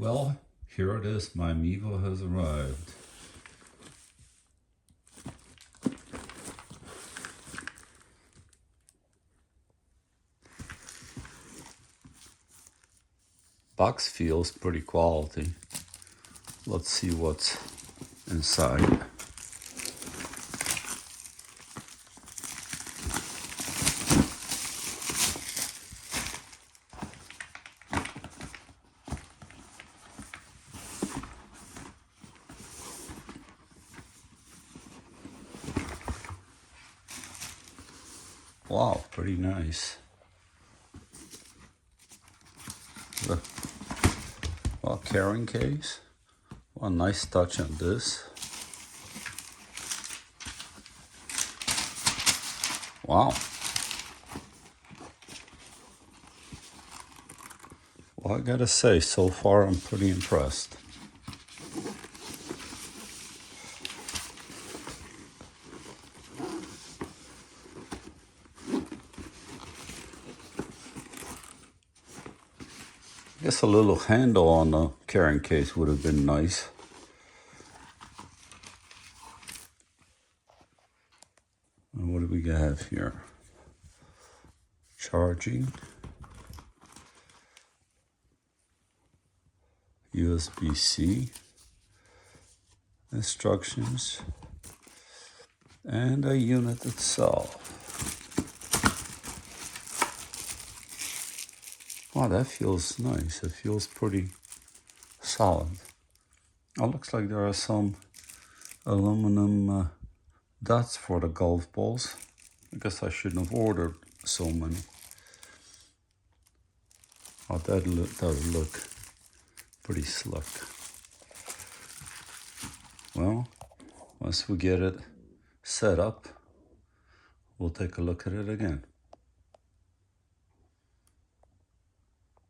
Well, here it is. My Mevo has arrived. Box feels pretty quality. Let's see what's inside. Wow, pretty nice. Well, carrying case. Well, nice touch on this. Wow. Well, I gotta say, so far I'm pretty impressed. I guess a little handle on the carrying case would have been nice. And what do we have here? Charging. USB-C. Instructions. And a unit itself. Wow, that feels nice. It feels pretty solid. Oh, looks like there are some aluminum dots for the golf balls. I guess I shouldn't have ordered so many. Oh, that does look pretty slick. Well, once we get it set up, we'll take a look at it again.